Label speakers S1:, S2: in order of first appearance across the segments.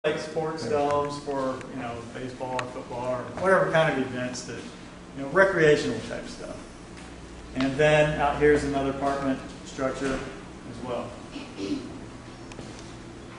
S1: like sports domes for, baseball or football or whatever kind of events that, recreational type stuff. And then out here is another apartment structure as well.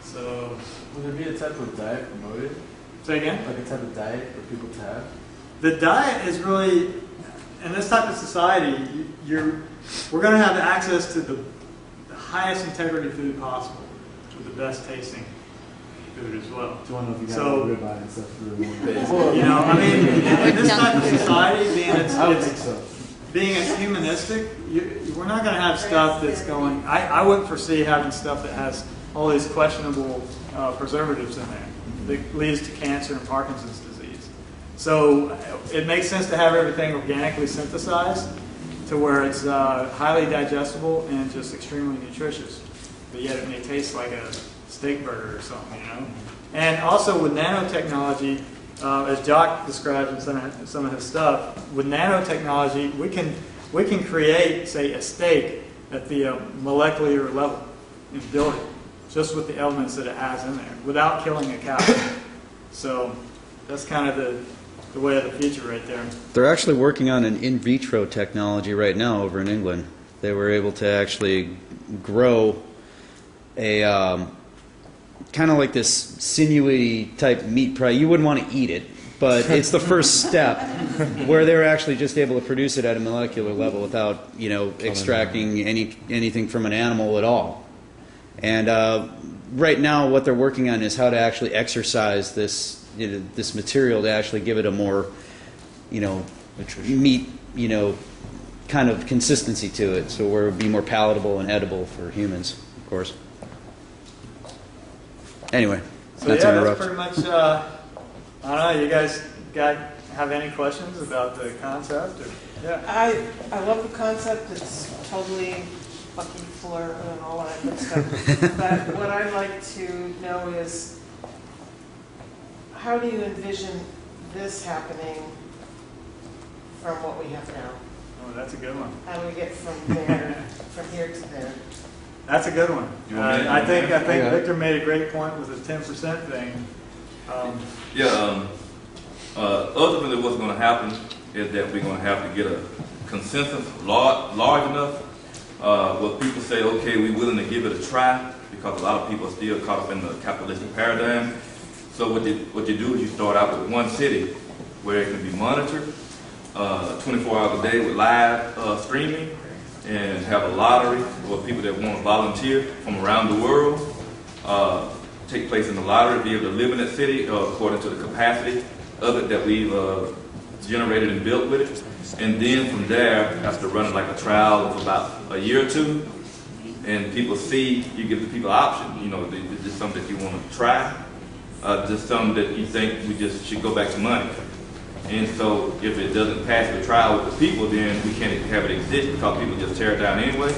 S1: So,
S2: would there be a type of diet promoted?
S1: Say again?
S2: Like a type of diet for people to have?
S1: The diet is really, in this type of society, we're going to have access to the highest integrity food possible with the best tasting food as well.
S2: Do you want to know if you got
S1: So,
S2: ribeye and stuff for the morning?
S1: In this type of society,
S2: I would think so.
S1: being it's humanistic, we're not going to have stuff that's going. I wouldn't foresee having stuff that has all these questionable preservatives in there that leads to cancer and Parkinson's disease. So it makes sense to have everything organically synthesized to where it's highly digestible and just extremely nutritious, but yet it may taste like a steak burger or something, And also with nanotechnology, as Jock describes in some of his stuff, with nanotechnology, we can create, say, a steak at the molecular level and build it just with the elements that it has in there without killing a cow. So that's kind of the way of the future right there.
S3: They're actually working on an in vitro technology right now over in England. They were able to actually grow a kind of like this sinewy type meat product. You wouldn't want to eat it, but it's the first step where they're actually just able to produce it at a molecular level without, extracting anything from an animal at all. And right now, what they're working on is how to actually exercise this, this material to actually give it a more, meat, kind of consistency to it, so where it would be more palatable and edible for humans, of course. Anyway,
S1: so
S3: not to
S1: that's
S3: interrupt.
S1: pretty much. I don't know. You guys have any questions about the concept? Or, yeah.
S4: I love the concept. It's totally fucking flirt and all that good stuff. But what I'd like to know is, how do you envision this happening from what we have now?
S1: Oh, that's a good one.
S4: How do we get from there, from here to there?
S1: That's a good one. I think Victor made a great point with the 10% thing.
S5: Ultimately, what's going to happen is that we're going to have to get a consensus large enough where people say, okay, we're willing to give it a try, because a lot of people are still caught up in the capitalistic paradigm. So what you do is you start out with one city where it can be monitored 24 hours a day with live streaming, and have a lottery for people that want to volunteer from around the world, take place in the lottery, be able to live in that city according to the capacity of it that we've generated and built with it. And then from there, after running like a trial of about a year or two, and people see, you give the people option, is this something that you want to try? Just something that you think we just should go back to money. And so if it doesn't pass the trial with the people, then we can't have it exist because people just tear it down anyway.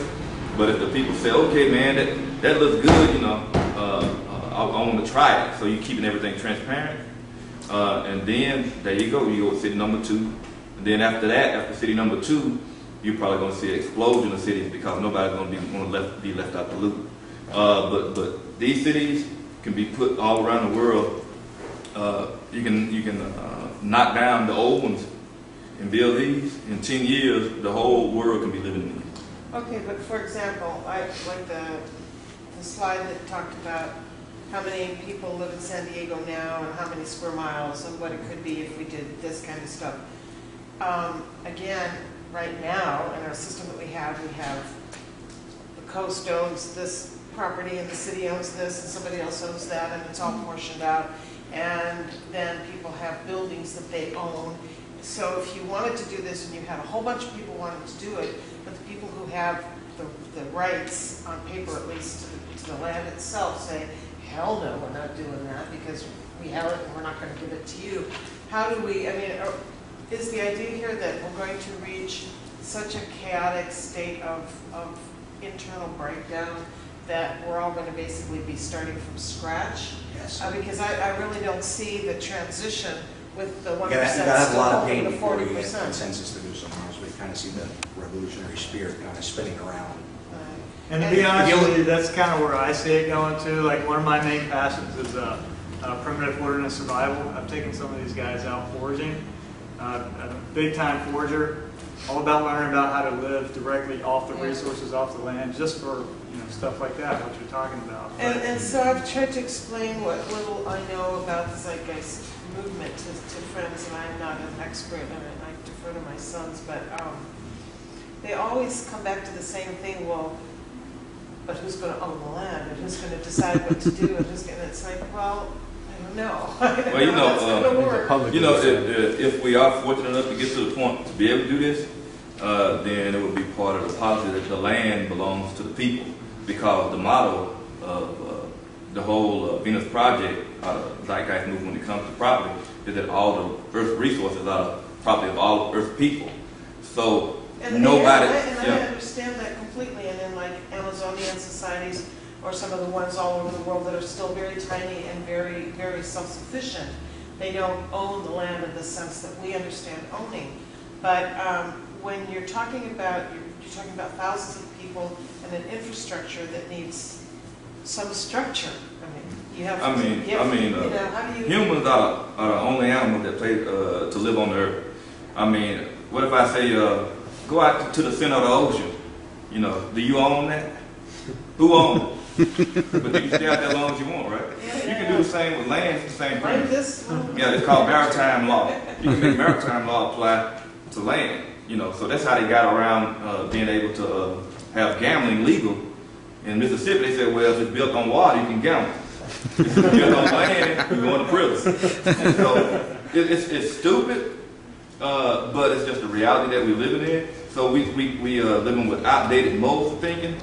S5: But if the people say, okay, man, that looks good, I want to try it. So you're keeping everything transparent. And then there you go with city number 2. And then after that, after city number 2, you're probably going to see an explosion of cities because nobody's going to be left out the loop. But these cities can be put all around the world. You can knock down the old ones and build these. In 10 years, the whole world can be living in these.
S4: Okay, but for example, I like the slide that talked about how many people live in San Diego now and how many square miles and what it could be if we did this kind of stuff. Again, right now, in our system that we have the coast owns this property and the city owns this and somebody else owns that, and it's all portioned out. And then people have buildings that they own. So if you wanted to do this and you had a whole bunch of people wanting to do it, but the people who have the rights, on paper at least, to the land itself say, hell no, we're not doing that because we have it and we're not going to give it to you. How do we, is the idea here that we're going to reach such a chaotic state of internal breakdown that we're all going to basically be starting from scratch?
S6: Yes.
S4: Because I really don't see the transition with the 1%
S6: You gotta have a lot of pain
S4: the
S6: before you get
S4: 40%.
S6: consensus to do something else. We kind of see the revolutionary spirit kind of spinning around.
S1: And to be honest with you, that's kind of where I see it going to. Like one of my main passions is primitive wilderness survival. I've taken some of these guys out foraging. I'm a big-time forager, all about learning about how to live directly off the resources, off the land, just for stuff like that, what you're talking about.
S4: And so I've tried to explain what little I know about the Zeitgeist movement to friends, and I'm not an expert, and I defer to my sons, but they always come back to the same thing. Well, but who's going to own the land, and who's going to decide what to do, and who's going to? It's like, well, I don't know.
S5: Well, if we are fortunate enough to get to the point to be able to do this, then it would be part of the policy that the land belongs to the people, because the motto of the whole Venus Project, Zeitgeist movement, when it comes to property, is that all the Earth's resources are the property of all of Earth's people. So nobody.
S4: I understand that completely. And in like Amazonian societies, or some of the ones all over the world that are still very tiny and very, very self-sufficient, they don't own the land in the sense that we understand owning. But when you're talking about thousands of people and an infrastructure that needs some structure. How do you?
S5: Humans are the only animals that play to live on the earth. I mean, what if I say go out to the center of the ocean? Do you own that? Who owns it? But you can stay out there as long as you want, right?
S4: Yeah.
S5: You can do the same with land. It's the same thing.
S4: Like this.
S5: Yeah, it's called maritime law. You can make maritime law apply to land. So that's how they got around being able to have gambling legal. In Mississippi, they said, well, if it's built on water, you can gamble. If it's built on land, you're going to prison. And so it's stupid, but it's just the reality that we're living in. So we are living with outdated modes of thinking.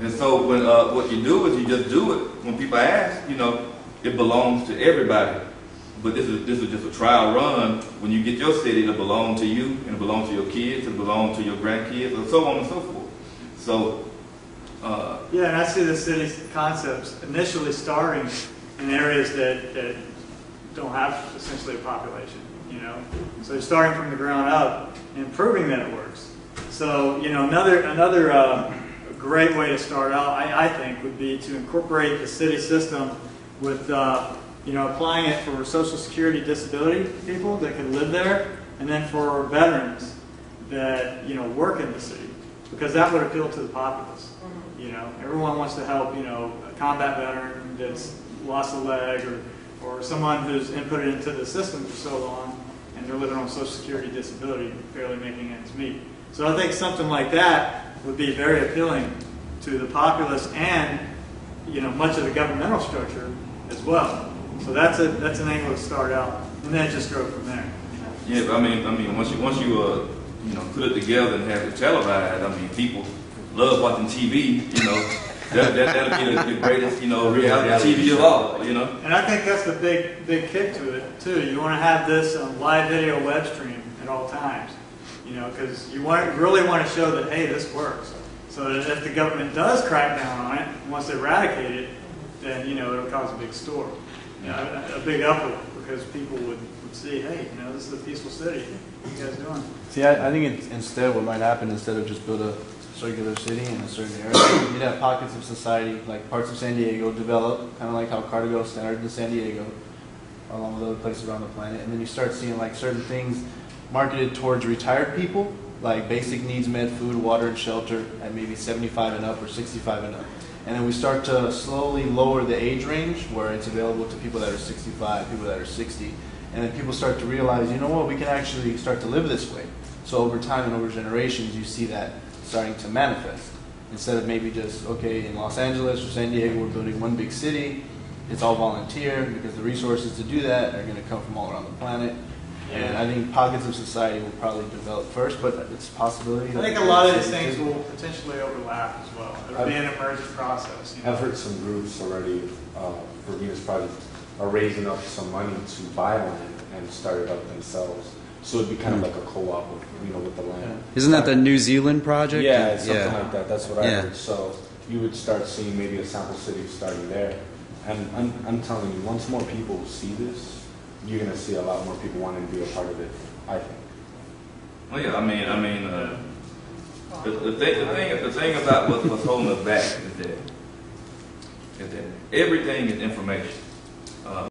S5: And so when what you do is you just do it. When people ask, it belongs to everybody. But this is just a trial run. When you get your city, it'll belong to you, and it belongs to your kids, it'll belong to your grandkids, and so on and so forth. So.
S1: Yeah, and I see the city's concepts initially starting in areas that don't have essentially a population, So you're starting from the ground up and proving that it works. So, another great way to start out, I think, would be to incorporate the city system with, applying it for Social Security disability people that can live there, and then for veterans that, work in the city, because that would appeal to the populace. Everyone wants to help, a combat veteran that's lost a leg, or someone who's inputted into the system for so long, and they're living on Social Security disability, barely making ends meet. So I think something like that would be very appealing to the populace and, much of the governmental structure as well. So that's an angle to start out, and then just grow from there.
S5: Yeah, but I mean, once you put it together and have it televised, people love watching TV, that'll be the greatest, reality TV of all,
S1: And I think that's the big kick to it, too. You want to have this on live video web stream at all times, because you really want to show that, hey, this works. So that if the government does crack down on it, wants to eradicate it, then, it'll cause a big storm, a big uproar, because people would see, hey, this is a peaceful city. What are you guys doing?
S2: See, I think instead what might happen, instead of just build a circular city in a certain area, you'd have pockets of society, like parts of San Diego, develop, kind of like how Cartago started in San Diego, along with other places around the planet. And then you start seeing like certain things marketed towards retired people, like basic needs met, food, water, and shelter at maybe 75 and up or 65 and up. And then we start to slowly lower the age range where it's available to people that are 65, people that are 60. And then people start to realize, we can actually start to live this way. So over time and over generations, you see that starting to manifest. Instead of maybe just, okay, in Los Angeles or San Diego, we're building one big city. It's all volunteer, because the resources to do that are going to come from all around the planet. And I think pockets of society will probably develop first, but it's a possibility.
S1: I think a lot of these things will potentially overlap as well. It'll be an emergent process.
S7: I've heard some groups already for Venus Project are raising up some money to buy land and start it up themselves. So it'd be kind of like a co-op, with the land.
S3: Isn't that the New Zealand project?
S7: Yeah, it's something like that. That's what I heard. So you would start seeing maybe a sample city starting there. And I'm telling you, once more people see this, you're going to see a lot more people wanting to be a part of it, I think.
S5: Well, yeah, the thing about what's holding us back is that everything is information.